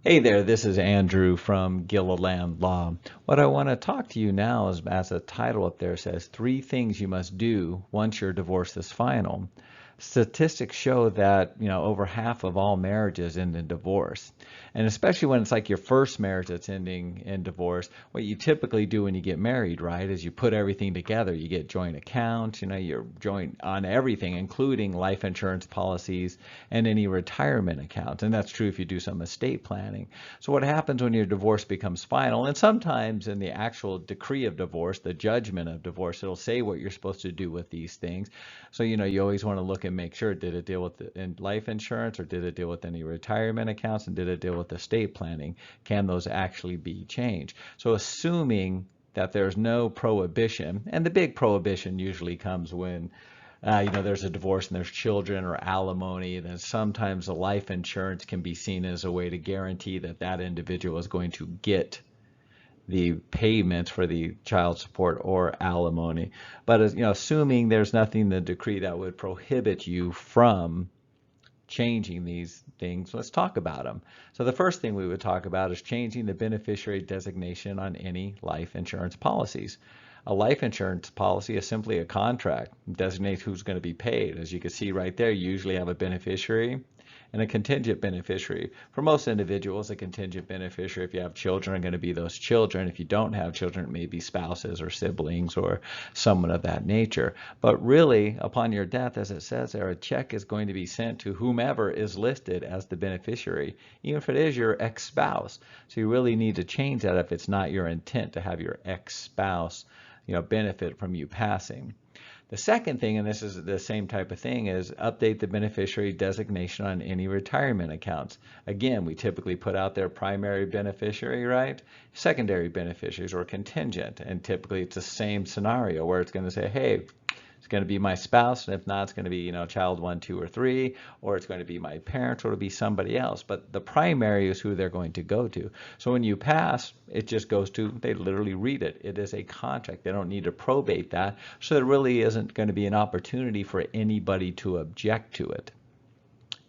Hey there, this is Andrew from Gilliland Law. What I want to talk to you now is, as the title up there says, 3 things you must do once your divorce is final. Statistics show that, over half of all marriages end in divorce. And especially when it's like your first marriage that's ending in divorce, what you typically do when you get married, right, is you put everything together. You get joint accounts, you're joint on everything, including life insurance policies and any retirement accounts. And that's true if you do some estate planning. So what happens when your divorce becomes final, and sometimes in the actual decree of divorce, the judgment of divorce, it'll say what you're supposed to do with these things. So, you always want to look and make sure, did it deal with life insurance, or did it deal with any retirement accounts, and did it deal with estate planning? Can those actually be changed? So assuming that there's no prohibition, and the big prohibition usually comes when there's a divorce and there's children or alimony, then sometimes the life insurance can be seen as a way to guarantee that that individual is going to get the payments for the child support or alimony. But as assuming there's nothing in the decree that would prohibit you from changing these things, let's talk about them. So the first thing we would talk about is changing the beneficiary designation on any life insurance policies. A life insurance policy is simply a contract. It designates who's going to be paid. As you can see right there, you usually have a beneficiary and a contingent beneficiary. For most individuals, a contingent beneficiary, if you have children, are going to be those children. If you don't have children, it may be spouses or siblings or someone of that nature. But really, upon your death, as it says there, a check is going to be sent to whomever is listed as the beneficiary, even if it is your ex-spouse. So you really need to change that if it's not your intent to have your ex-spouse benefit from you passing. The second thing, and this is the same type of thing, is update the beneficiary designation on any retirement accounts. Again, we typically put out their primary beneficiary, right? Secondary beneficiaries or contingent, and typically it's the same scenario where it's going to say, hey, it's going to be my spouse, and if not, it's going to be, child 1, 2, or 3, or it's going to be my parents, or it'll be somebody else. But the primary is who they're going to go to. So when you pass, it just goes to, they literally read it. It is a contract. They don't need to probate that. So there really isn't going to be an opportunity for anybody to object to it.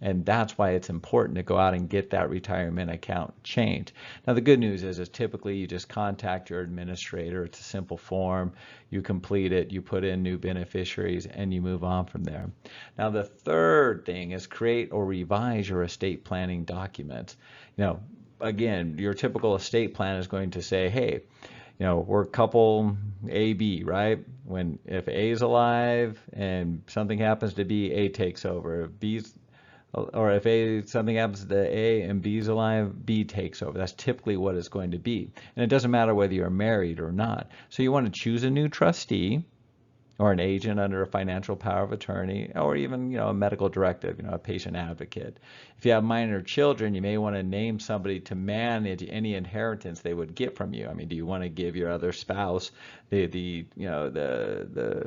And that's why it's important to go out and get that retirement account changed. Now, the good news is typically you just contact your administrator. It's a simple form. You complete it, you put in new beneficiaries, and you move on from there. Now, the third thing is create or revise your estate planning documents. Again, your typical estate plan is going to say, hey, we're couple AB, right? If A is alive and something happens to B, A takes over. If B's or if something happens to A and B's alive, B takes over. That's typically what it's going to be. And it doesn't matter whether you're married or not. So you want to choose a new trustee or an agent under a financial power of attorney, or even a medical directive, a patient advocate. If you have minor children, you may want to name somebody to manage any inheritance they would get from you. I mean, do you want to give your other spouse the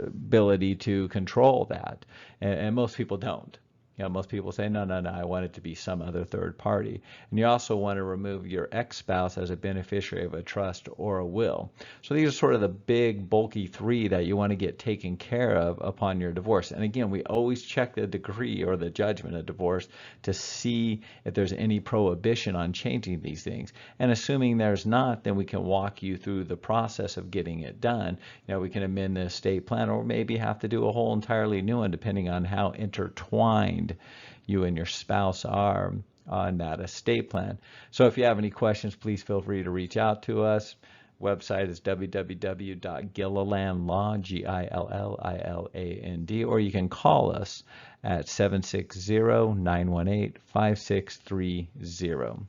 ability to control that? And most people don't. Most people say, no, no, no, I want it to be some other third party. And you also want to remove your ex-spouse as a beneficiary of a trust or a will. So these are sort of the big, bulky 3 that you want to get taken care of upon your divorce. And again, we always check the decree or the judgment of divorce to see if there's any prohibition on changing these things. And assuming there's not, then we can walk you through the process of getting it done. We can amend the estate plan, or maybe have to do a whole entirely new one, depending on how intertwined you and your spouse are on that estate plan. So if you have any questions, please feel free to reach out to us. Website is www.gillilandlaw, Gilliland, or you can call us at 760-918-5630.